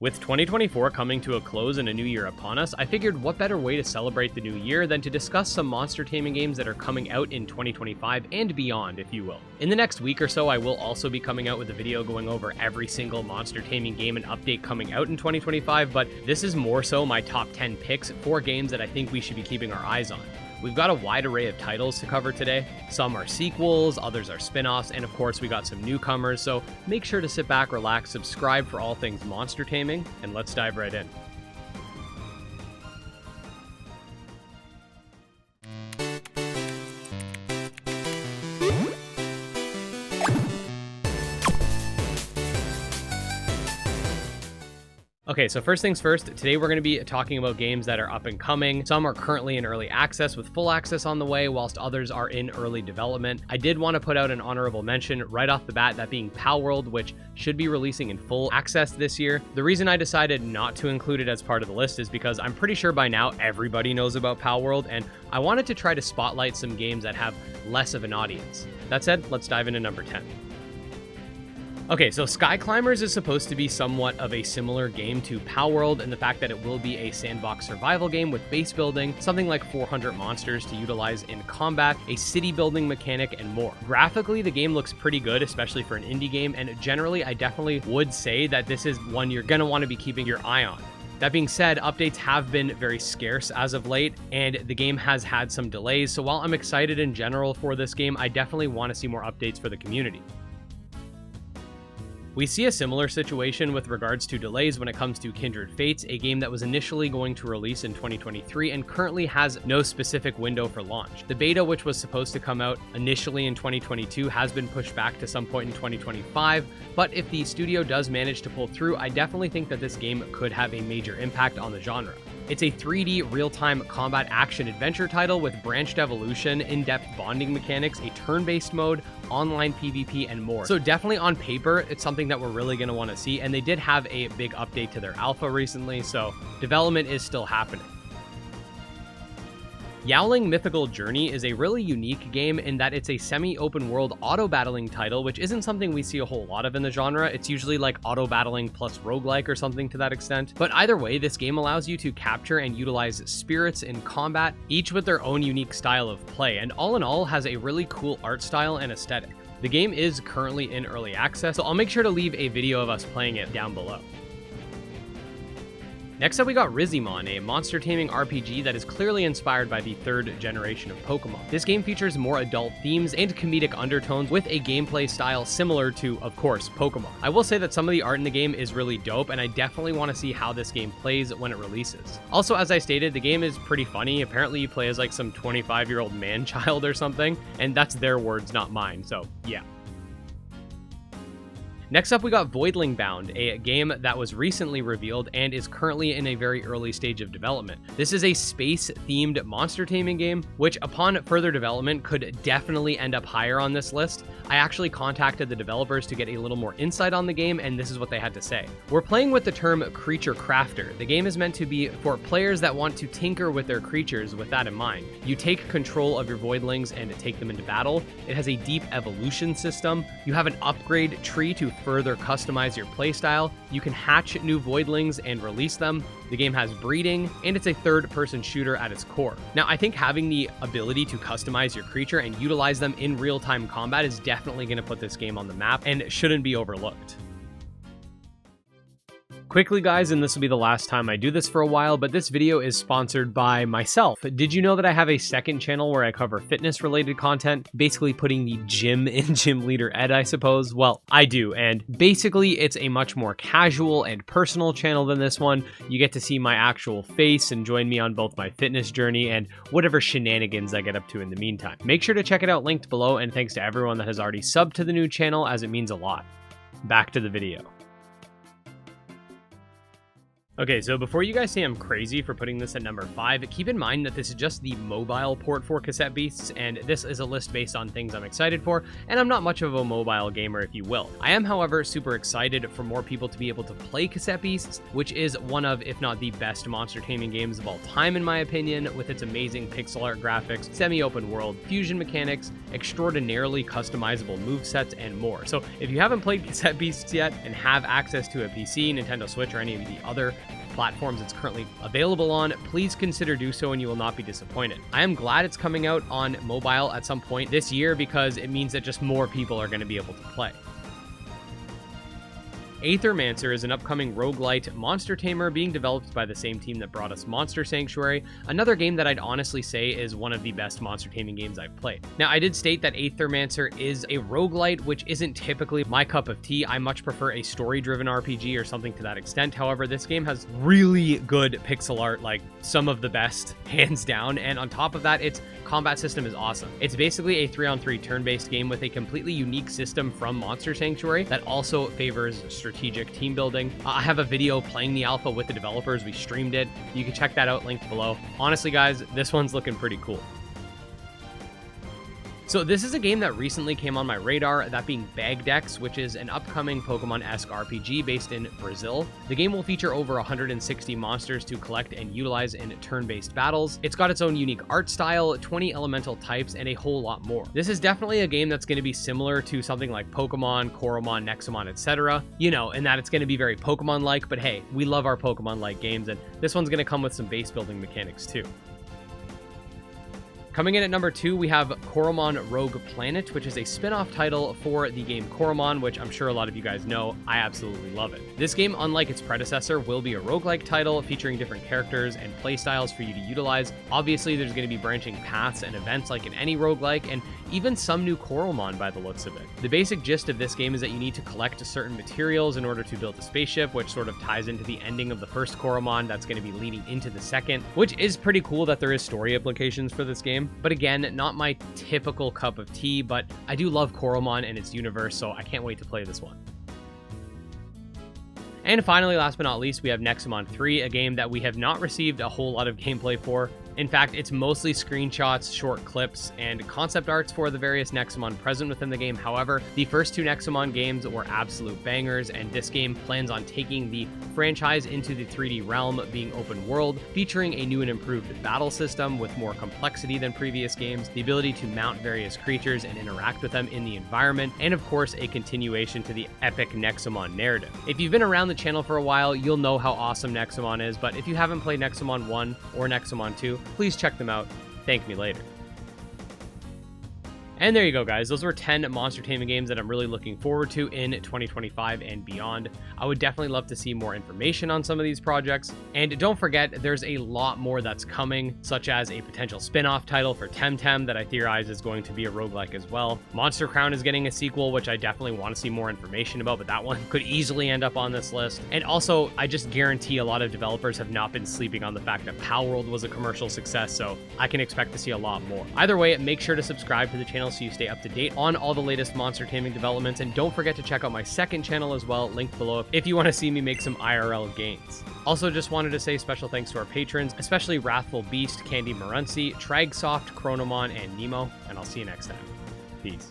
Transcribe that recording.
With 2024 coming to a close and a new year upon us, I figured what better way to celebrate the new year than to discuss some monster taming games that are coming out in 2025 and beyond, if you will. In the next week or so, I will also be coming out with a video going over every single monster taming game and update coming out in 2025, but this is more so my top 10 picks for games that I think we should be keeping our eyes on. We've got a wide array of titles to cover today. Some are sequels, others are spin-offs, and of course we got some newcomers, so make sure to sit back, relax, subscribe for all things monster taming, and let's dive right in. Okay, so first things first, today we're going to be talking about games that are up and coming. Some are currently in early access with full access on the way, whilst others are in early development. I did want to put out an honorable mention right off the bat, that being palworld, which should be releasing in full access this year. The reason I decided not to include it as part of the list is because I'm pretty sure by now everybody knows about palworld, and I wanted to try to spotlight some games that have less of an audience. That said, let's dive into number 10. Okay, so Sky Climbers is supposed to be somewhat of a similar game to palworld in the fact that it will be a sandbox survival game with base building, something like 400 monsters to utilize in combat, a city building mechanic, and more. Graphically, the game looks pretty good, especially for an indie game, and generally, I definitely would say that this is one you're gonna want to be keeping your eye on. That being said, updates have been very scarce as of late, and the game has had some delays, so while I'm excited in general for this game, I definitely want to see more updates for the community. We see a similar situation with regards to delays when it comes to Kindred Fates, a game that was initially going to release in 2023 and currently has no specific window for launch. The beta, which was supposed to come out initially in 2022, has been pushed back to some point in 2025, but if the studio does manage to pull through, I definitely think that this game could have a major impact on the genre. It's a 3D real-time combat action-adventure title with branched evolution, in-depth bonding mechanics, a turn-based mode, online PvP, and more. So definitely on paper, it's something that we're really going to want to see, and they did have a big update to their alpha recently, so development is still happening. Yowling Mythical Journey is a really unique game in that it's a semi-open world auto-battling title, which isn't something we see a whole lot of in the genre. It's usually like auto-battling plus roguelike or something to that extent. But either way, this game allows you to capture and utilize spirits in combat, each with their own unique style of play, and all in all has a really cool art style and aesthetic. The game is currently in early access, so I'll make sure to leave a video of us playing it down below. Next up, we got Nexamon, a monster taming RPG that is clearly inspired by the third generation of Pokemon. This game features more adult themes and comedic undertones with a gameplay style similar to, of course, Pokemon. I will say that some of the art in the game is really dope, and I definitely want to see how this game plays when it releases. Also, as I stated, the game is pretty funny. Apparently, you play as like some 25-year-old man-child or something, and that's their words, not mine, so yeah. Next up, we got Voidling Bound, a game that was recently revealed and is currently in a very early stage of development. This is a space-themed monster taming game, which upon further development could definitely end up higher on this list. I actually contacted the developers to get a little more insight on the game, and this is what they had to say. We're playing with the term creature crafter. The game is meant to be for players that want to tinker with their creatures with that in mind. You take control of your voidlings and take them into battle. It has a deep evolution system. You have an upgrade tree to further customize your playstyle. You can hatch new voidlings and release them. The game has breeding, and it's a third-person shooter at its core. Now, I think having the ability to customize your creature and utilize them in real-time combat is definitely going to put this game on the map and shouldn't be overlooked. Quickly, guys, and this will be the last time I do this for a while, but this video is sponsored by myself. Did you know that I have a second channel where I cover fitness-related content? Basically putting the gym in Gym Leader Ed, I suppose. Well, I do, and basically it's a much more casual and personal channel than this one. You get to see my actual face and join me on both my fitness journey and whatever shenanigans I get up to in the meantime. Make sure to check it out linked below, and thanks to everyone that has already subbed to the new channel, as it means a lot. Back to the video. Okay, so before you guys say I'm crazy for putting this at number 5, keep in mind that this is just the mobile port for Cassette Beasts, and this is a list based on things I'm excited for, and I'm not much of a mobile gamer, if you will. I am, however, super excited for more people to be able to play Cassette Beasts, which is one of, if not the best monster taming games of all time, in my opinion, with its amazing pixel art graphics, semi-open world, fusion mechanics, extraordinarily customizable movesets, and more. So if you haven't played Cassette Beasts yet and have access to a PC, Nintendo Switch, or any of the other platforms it's currently available on, please consider do so and you will not be disappointed. I am glad it's coming out on mobile at some point this year because it means that just more people are going to be able to play. Aethermancer is an upcoming roguelite monster tamer being developed by the same team that brought us Monster Sanctuary, another game that I'd honestly say is one of the best monster taming games I've played. Now, I did state that Aethermancer is a roguelite, which isn't typically my cup of tea. I much prefer a story-driven RPG or something to that extent. However, this game has really good pixel art, like some of the best, hands down, and on top of that, its combat system is awesome. It's basically a 3-on-3 turn-based game with a completely unique system from Monster Sanctuary that also favors strategic team building. I have a video playing the alpha with the developers. We streamed it. You can check that out, linked below. Honestly, guys, this one's looking pretty cool. So this is a game that recently came on my radar, that being Bagdex, which is an upcoming Pokemon-esque RPG based in Brazil. The game will feature over 160 monsters to collect and utilize in turn-based battles. It's got its own unique art style, 20 elemental types, and a whole lot more. This is definitely a game that's going to be similar to something like Pokemon, Coromon, Nexamon, etc. You know, in that it's going to be very Pokemon-like, but hey, we love our Pokemon-like games, and this one's going to come with some base building mechanics too. Coming in at number 2, we have Coromon Rogue Planet, which is a spin-off title for the game Coromon, which I'm sure a lot of you guys know. I absolutely love it. This game, unlike its predecessor, will be a roguelike title featuring different characters and playstyles for you to utilize. Obviously, there's going to be branching paths and events like in any roguelike, and even some new Coromon by the looks of it. The basic gist of this game is that you need to collect certain materials in order to build a spaceship, which sort of ties into the ending of the first Coromon that's going to be leading into the second, which is pretty cool that there is story implications for this game. But again, not my typical cup of tea, but I do love Coromon and its universe, so I can't wait to play this one. And finally, last but not least, we have Nexamon III, a game that we have not received a whole lot of gameplay for. In fact, it's mostly screenshots, short clips, and concept arts for the various Nexomon present within the game. However, the first 2 Nexomon games were absolute bangers, and this game plans on taking the franchise into the 3D realm, being open world, featuring a new and improved battle system with more complexity than previous games, the ability to mount various creatures and interact with them in the environment, and of course, a continuation to the epic Nexomon narrative. If you've been around the channel for a while, you'll know how awesome Nexomon is, but if you haven't played Nexomon 1 or Nexomon 2, please check them out. Thank me later. And there you go, guys. Those were 10 monster taming games that I'm really looking forward to in 2025 and beyond. I would definitely love to see more information on some of these projects. And don't forget, there's a lot more that's coming, such as a potential spin-off title for Temtem that I theorize is going to be a roguelike as well. Monster Crown is getting a sequel, which I definitely want to see more information about, but that one could easily end up on this list. And also, I just guarantee a lot of developers have not been sleeping on the fact that palworld was a commercial success, so I can expect to see a lot more. Either way, make sure to subscribe to the channel so you stay up to date on all the latest monster taming developments, and don't forget to check out my second channel as well, linked below, if you want to see me make some IRL gains. Also, just wanted to say special thanks to our patrons, especially Wrathful Beast, Morency, TragSoft, Chronomon, and Nemo, and I'll see you next time. Peace.